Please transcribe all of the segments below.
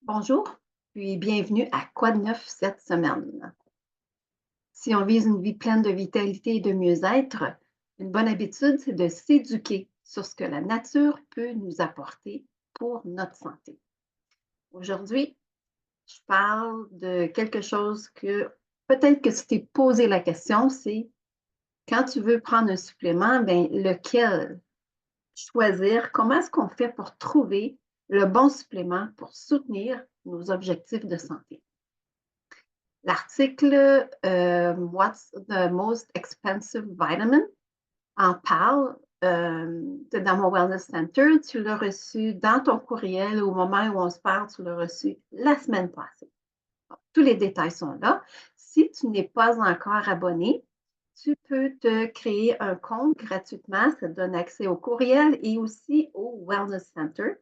Bonjour, puis bienvenue à Quoi de neuf cette semaine? Si on vise une vie pleine de vitalité et de mieux-être, une bonne habitude, c'est de s'éduquer sur ce que la nature peut nous apporter pour notre santé. Aujourd'hui, je parle de quelque chose que peut-être que tu t'es posé la question, c'est quand tu veux prendre un supplément, ben, lequel choisir? Comment est-ce qu'on fait pour trouver le bon supplément pour soutenir nos objectifs de santé? L'article What's the most expensive vitamin en parle. C'est dans mon Wellness Center. Tu l'as reçu dans ton courriel au moment où on se parle, tu l'as reçu la semaine passée. Donc, tous les détails sont là. Si tu n'es pas encore abonné, tu peux te créer un compte gratuitement. Ça te donne accès au courriel et aussi au Wellness Center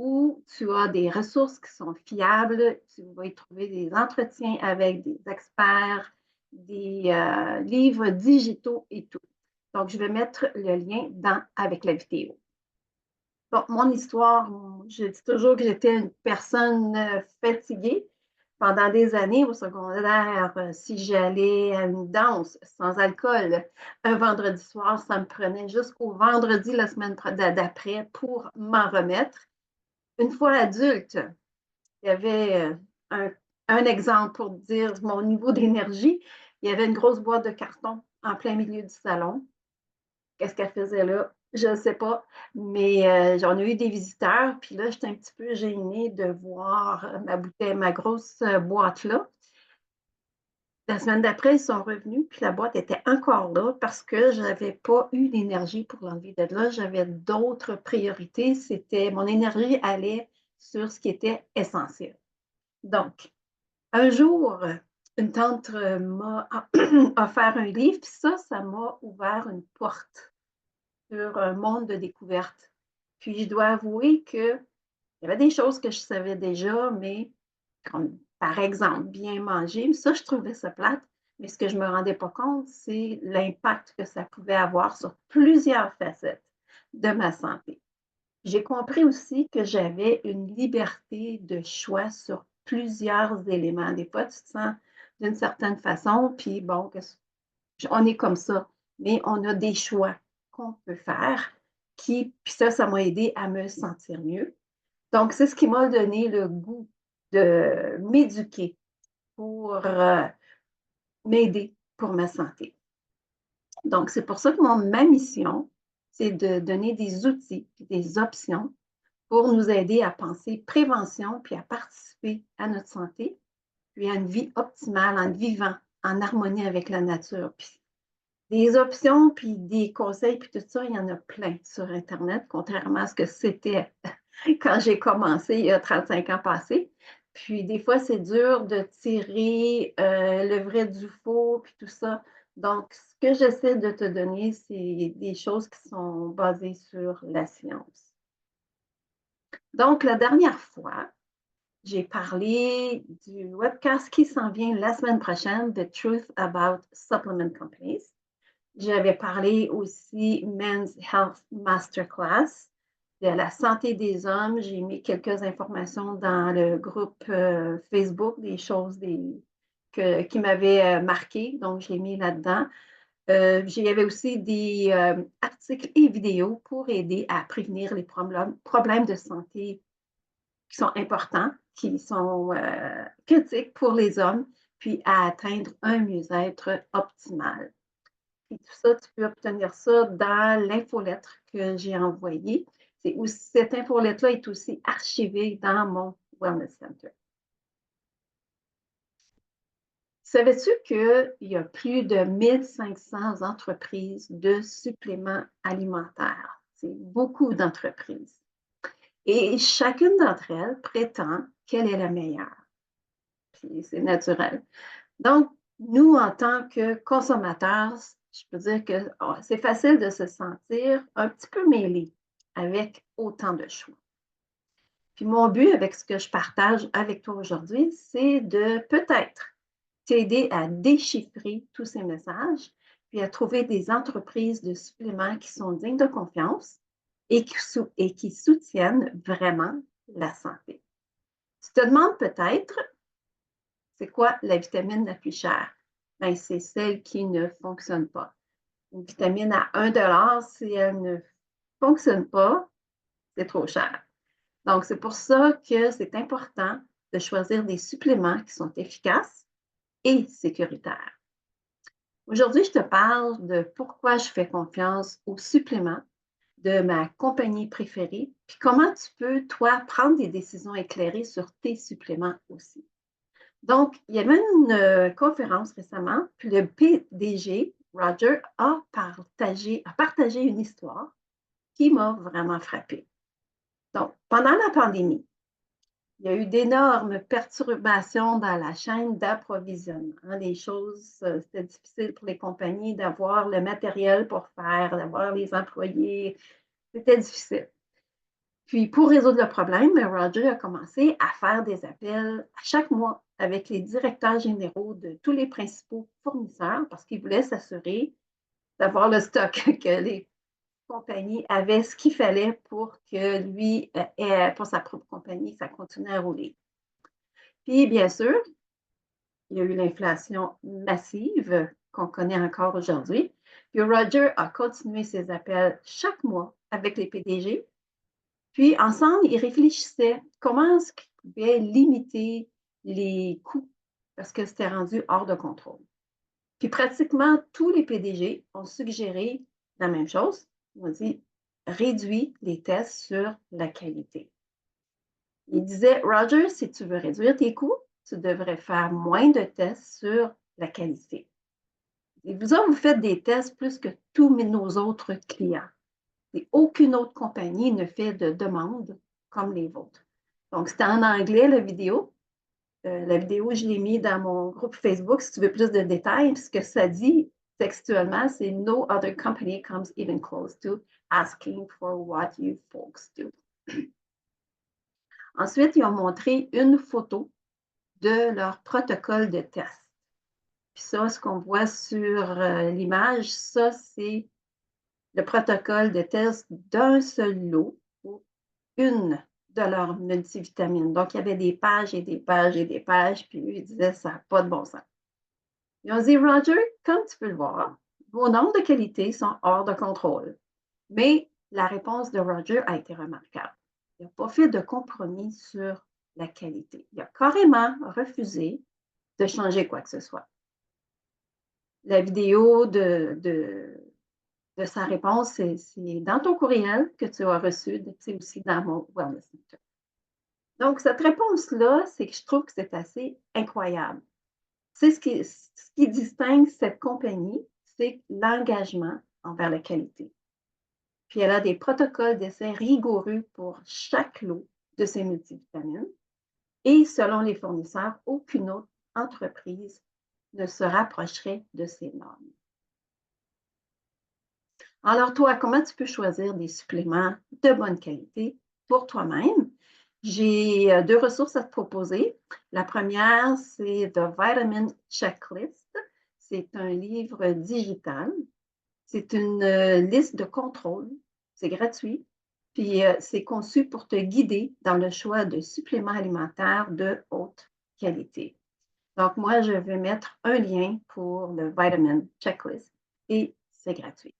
où tu as des ressources qui sont fiables. Tu vas y trouver des entretiens avec des experts, des livres digitaux et tout. Donc, je vais mettre le lien avec la vidéo. Donc, mon histoire, je dis toujours que j'étais une personne fatiguée. Pendant des années au secondaire, si j'allais à une danse sans alcool, un vendredi soir, ça me prenait jusqu'au vendredi la semaine d'après pour m'en remettre. Une fois adulte, il y avait un, un exemple pour dire mon niveau d'énergie. Il y avait une grosse boîte de carton en plein milieu du salon. Qu'est-ce qu'elle faisait là? Je ne sais pas, mais j'en ai eu des visiteurs, puis là, j'étais un petit peu gênée de voir ma bouteille, ma grosse boîte là. La semaine d'après, ils sont revenus, puis la boîte était encore là parce que je n'avais pas eu d'énergie pour l'enlever de là. J'avais d'autres priorités. Mon énergie allait sur ce qui était essentiel. Donc, un jour, une tante m'a offert un livre, puis ça m'a ouvert une porte sur un monde de découverte. Puis je dois avouer qu'il y avait des choses que je savais déjà, mais comme par exemple bien manger, ça je trouvais ça plate, mais ce que je ne me rendais pas compte, c'est l'impact que ça pouvait avoir sur plusieurs facettes de ma santé. J'ai compris aussi que j'avais une liberté de choix sur plusieurs éléments. Des fois, tu te sens d'une certaine façon, puis bon, on est comme ça, mais on a des choix qu'on peut faire puis ça m'a aidé à me sentir mieux. Donc, c'est ce qui m'a donné le goût de m'éduquer pour m'aider pour ma santé. Donc, c'est pour ça que ma mission, c'est de donner des outils, des options pour nous aider à penser prévention, puis à participer à notre santé, puis à une vie optimale en vivant en harmonie avec la nature. Puis des options, puis des conseils, puis tout ça, il y en a plein sur Internet, contrairement à ce que c'était quand j'ai commencé il y a 35 ans passés. Puis des fois, c'est dur de tirer le vrai du faux, puis tout ça. Donc, ce que j'essaie de te donner, c'est des choses qui sont basées sur la science. Donc, la dernière fois, j'ai parlé du webcast qui s'en vient la semaine prochaine, The Truth About Supplement Companies. J'avais parlé aussi Men's Health Masterclass de la santé des hommes. J'ai mis quelques informations dans le groupe Facebook, des choses qui m'avaient marqué, donc je l'ai mis là-dedans. Il y avait aussi des articles et vidéos pour aider à prévenir les problèmes de santé qui sont importants, qui sont critiques pour les hommes, puis à atteindre un mieux-être optimal. Et tout ça, tu peux obtenir ça dans l'infolettre que j'ai envoyée. Cette infolettre-là est aussi archivée dans mon Wellness Center. Savais-tu qu'il y a plus de 1500 entreprises de suppléments alimentaires? C'est beaucoup d'entreprises. Et chacune d'entre elles prétend qu'elle est la meilleure. Puis c'est naturel. Donc, nous, en tant que consommateurs, je peux dire que c'est facile de se sentir un petit peu mêlé avec autant de choix. Puis mon but avec ce que je partage avec toi aujourd'hui, c'est de peut-être t'aider à déchiffrer tous ces messages, puis à trouver des entreprises de suppléments qui sont dignes de confiance et qui soutiennent vraiment la santé. Tu te demandes peut-être, c'est quoi la vitamine la plus chère? Ben, c'est celle qui ne fonctionne pas. Une vitamine à 1 $, si elle ne fonctionne pas, c'est trop cher. Donc, c'est pour ça que c'est important de choisir des suppléments qui sont efficaces et sécuritaires. Aujourd'hui, je te parle de pourquoi je fais confiance aux suppléments de ma compagnie préférée, puis comment tu peux, toi, prendre des décisions éclairées sur tes suppléments aussi. Donc, il y avait une conférence récemment, puis le PDG, Roger, a partagé une histoire qui m'a vraiment frappée. Donc, pendant la pandémie, il y a eu d'énormes perturbations dans la chaîne d'approvisionnement. Les choses, c'était difficile pour les compagnies d'avoir le matériel pour faire, d'avoir les employés. C'était difficile. Puis, pour résoudre le problème, Roger a commencé à faire des appels à chaque mois avec les directeurs généraux de tous les principaux fournisseurs parce qu'il voulait s'assurer d'avoir le stock, que les compagnies avaient ce qu'il fallait pour que lui, pour sa propre compagnie, ça continue à rouler. Puis, bien sûr, il y a eu l'inflation massive qu'on connaît encore aujourd'hui. Puis Roger a continué ses appels chaque mois avec les PDG. Puis, ensemble, ils réfléchissaient comment est-ce qu'ils pouvaient limiter les coûts parce que c'était rendu hors de contrôle. Puis, pratiquement tous les PDG ont suggéré la même chose. Ils ont dit réduis les tests sur la qualité. Il disait, Roger, si tu veux réduire tes coûts, tu devrais faire moins de tests sur la qualité. Et vous autres, vous faites des tests plus que tous nos autres clients. Et aucune autre compagnie ne fait de demandes comme les vôtres. Donc, c'était en anglais, la vidéo. La vidéo, je l'ai mis dans mon groupe Facebook si tu veux plus de détails. Ce que ça dit textuellement, c'est No other company comes even close to asking for what you folks do. Ensuite, ils ont montré une photo de leur protocole de test. Puis ça, ce qu'on voit sur l'image, ça, c'est le protocole de test d'un seul lot pour une de leurs multivitamines. Donc, il y avait des pages et des pages et des pages, puis eux, ils disaient, ça n'a pas de bon sens. Ils ont dit, Roger, comme tu peux le voir, vos normes de qualité sont hors de contrôle. Mais la réponse de Roger a été remarquable. Il n'a pas fait de compromis sur la qualité. Il a carrément refusé de changer quoi que ce soit. La vidéo de sa réponse, c'est dans ton courriel que tu as reçu, c'est aussi dans mon Wellness Center. Donc, cette réponse-là, c'est que je trouve que c'est assez incroyable. C'est ce qui distingue cette compagnie, c'est l'engagement envers la qualité. Puis, elle a des protocoles d'essai rigoureux pour chaque lot de ces multivitamines. Et selon les fournisseurs, aucune autre entreprise ne se rapprocherait de ces normes. Alors, toi, comment tu peux choisir des suppléments de bonne qualité pour toi-même? J'ai 2 ressources à te proposer. La première, c'est The Vitamin Checklist. C'est un livre digital. C'est une liste de contrôle. C'est gratuit. Puis, c'est conçu pour te guider dans le choix de suppléments alimentaires de haute qualité. Donc, moi, je vais mettre un lien pour le Vitamin Checklist et c'est gratuit.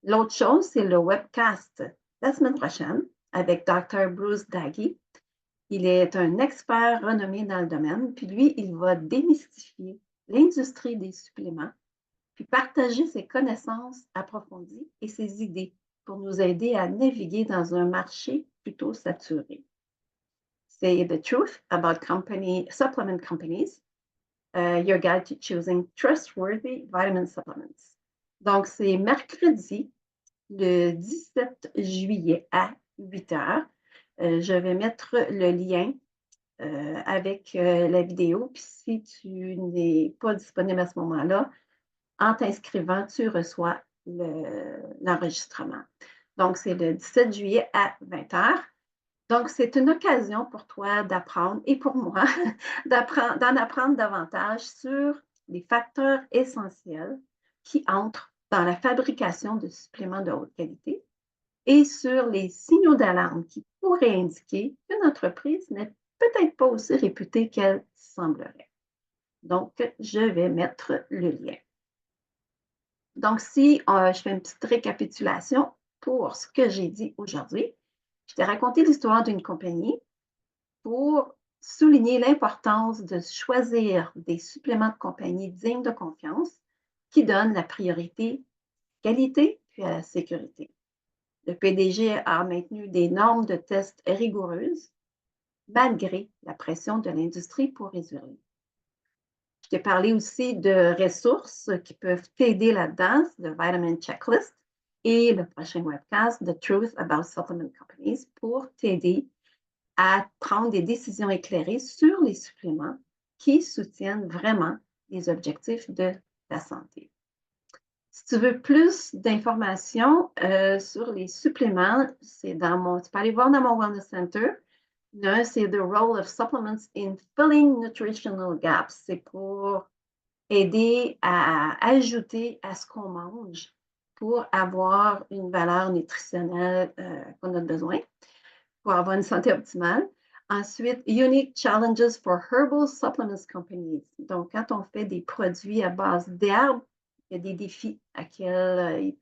L'autre chose, c'est le webcast la semaine prochaine avec Dr. Bruce Daggy. Il est un expert renommé dans le domaine, puis lui, il va démystifier l'industrie des suppléments, puis partager ses connaissances approfondies et ses idées pour nous aider à naviguer dans un marché plutôt saturé. C'est The Truth About Supplement Companies, Your Guide to Choosing Trustworthy Vitamin Supplements. Donc, c'est mercredi, le 17 juillet à 8 heures. Je vais mettre le lien avec la vidéo. Puis si tu n'es pas disponible à ce moment-là, en t'inscrivant, tu reçois l'enregistrement. Donc, c'est le 17 juillet à 20 heures. Donc, c'est une occasion pour toi d'apprendre et pour moi d'en apprendre davantage sur les facteurs essentiels qui entrent dans la fabrication de suppléments de haute qualité et sur les signaux d'alarme qui pourrait indiquer qu'une entreprise n'est peut-être pas aussi réputée qu'elle semblerait. Donc, je vais mettre le lien. Donc, si je fais une petite récapitulation pour ce que j'ai dit aujourd'hui, je t'ai raconté l'histoire d'une compagnie pour souligner l'importance de choisir des suppléments de compagnie dignes de confiance qui donnent la priorité qualité puis à la sécurité. Le PDG a maintenu des normes de tests rigoureuses malgré la pression de l'industrie pour réduire. Je t'ai parlé aussi de ressources qui peuvent t'aider là-dedans, le Vitamin Checklist et le prochain webcast, The Truth About Supplement Companies, pour t'aider à prendre des décisions éclairées sur les suppléments qui soutiennent vraiment les objectifs de ta santé. Si tu veux plus d'informations sur les suppléments, tu peux aller voir dans mon Wellness Center. L'un, c'est The Role of Supplements in Filling Nutritional Gaps. C'est pour aider à ajouter à ce qu'on mange pour avoir une valeur nutritionnelle qu'on a besoin, pour avoir une santé optimale. Ensuite, Unique Challenges for Herbal Supplements Companies. Donc, quand on fait des produits à base d'herbes, il y a des défis auxquels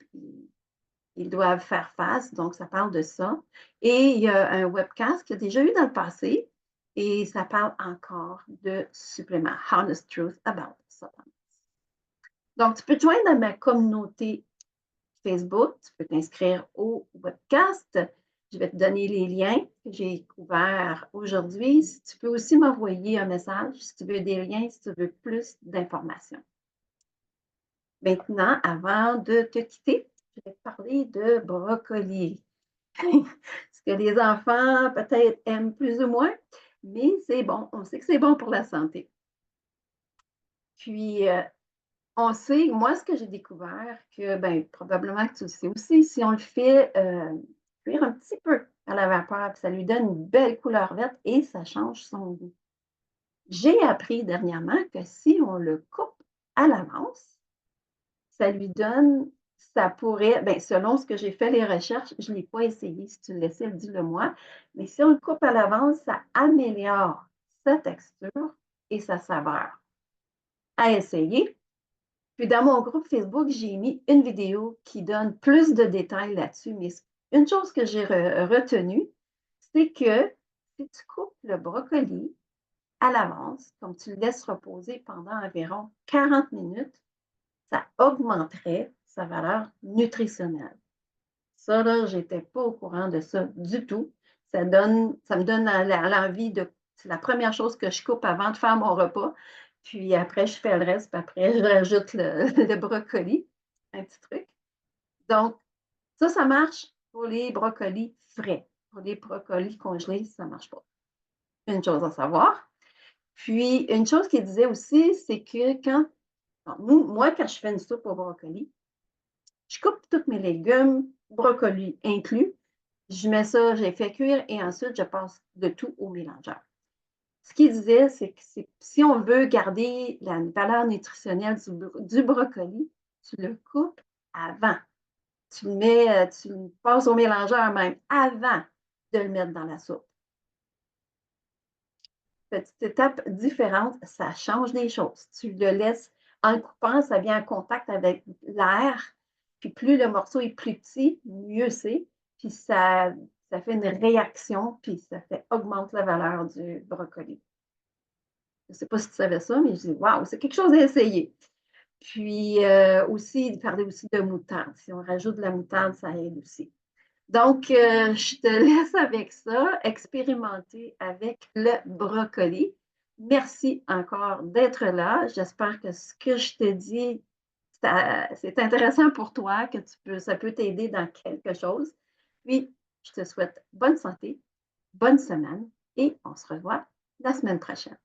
ils doivent faire face. Donc, ça parle de ça. Et il y a un webcast qu'il y a déjà eu dans le passé et ça parle encore de suppléments. Honest Truth About Supplements. Donc, tu peux te joindre à ma communauté Facebook, tu peux t'inscrire au webcast. Je vais te donner les liens que j'ai couverts aujourd'hui. Tu peux aussi m'envoyer un message si tu veux des liens, si tu veux plus d'informations. Maintenant, avant de te quitter, je vais te parler de brocoli. Ce que les enfants peut-être aiment plus ou moins, mais c'est bon. On sait que c'est bon pour la santé. Puis, on sait, moi, ce que j'ai découvert, que ben, probablement que tu le sais aussi, si on le fait cuire un petit peu à la vapeur, ça lui donne une belle couleur verte et ça change son goût. J'ai appris dernièrement que si on le coupe à l'avance, ça lui donne, ça pourrait, ben, selon ce que j'ai fait les recherches, je ne l'ai pas essayé, si tu le laissais, dis-le moi, mais si on le coupe à l'avance, ça améliore sa texture et sa saveur. À essayer. Puis dans mon groupe Facebook, j'ai mis une vidéo qui donne plus de détails là-dessus. Mais une chose que j'ai retenue, c'est que si tu coupes le brocoli à l'avance, comme tu le laisses reposer pendant environ 40 minutes, ça augmenterait sa valeur nutritionnelle. Ça, là, je n'étais pas au courant de ça du tout. Ça me donne l'envie de. C'est la première chose que je coupe avant de faire mon repas. Puis après, je fais le reste. Puis après, je rajoute le brocoli. Un petit truc. Donc, ça marche pour les brocolis frais. Pour les brocolis congelés, ça ne marche pas. Une chose à savoir. Puis, une chose qu'il disait aussi, c'est que moi, quand je fais une soupe au brocoli, je coupe tous mes légumes, brocolis inclus. Je mets ça, j'ai fait cuire et ensuite je passe le tout au mélangeur. Ce qu'il disait, c'est que si on veut garder la valeur nutritionnelle du brocoli, tu le coupes avant. Tu le passes au mélangeur même avant de le mettre dans la soupe. Petite étape différente, ça change les choses. Tu le laisses en le coupant, ça vient en contact avec l'air. Puis plus le morceau est plus petit, mieux c'est. Puis ça fait une réaction, puis ça fait augmente la valeur du brocoli. Je ne sais pas si tu savais ça, mais je dis waouh, c'est quelque chose à essayer. Puis aussi, il parlait aussi de moutarde. Si on rajoute de la moutarde, ça aide aussi. Donc, je te laisse avec ça, expérimenter avec le brocoli. Merci encore d'être là. J'espère que ce que je te dis, c'est intéressant pour toi, que ça peut t'aider dans quelque chose. Puis, je te souhaite bonne santé, bonne semaine et on se revoit la semaine prochaine.